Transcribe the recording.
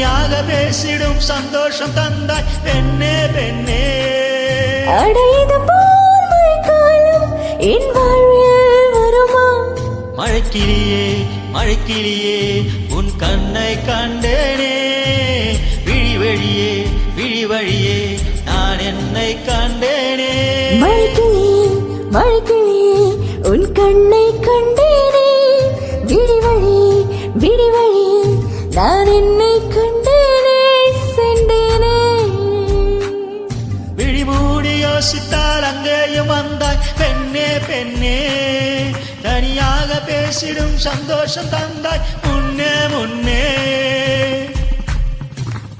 தனியாக பேசிடும் சந்தோஷம் தந்தாய் பெண்ணே பெண்ணே. அடைது போல் மழைக்காலம் என் வாழ்வில் வருமா? மழைக்கிளியே மழைக்கிளியே உன் கண்ணை கண்டேனே, விழி வழியே விழி வழியே நான் என்னை கண்டேனே. மழைக்கிளியே மழைக்கிளியே உன் கண்ணை கண்டேனே, விழி வழியே விழி வழியே நான் என்னை கண்டேனே சென்றேனே. விழி மூடி யோசித்தால் அங்கேயும் வந்தாய் பெண்ணே பெண்ணே, தனியாக பேசிடும் சந்தோஷம் தந்தாய் முன்னே முன்னே.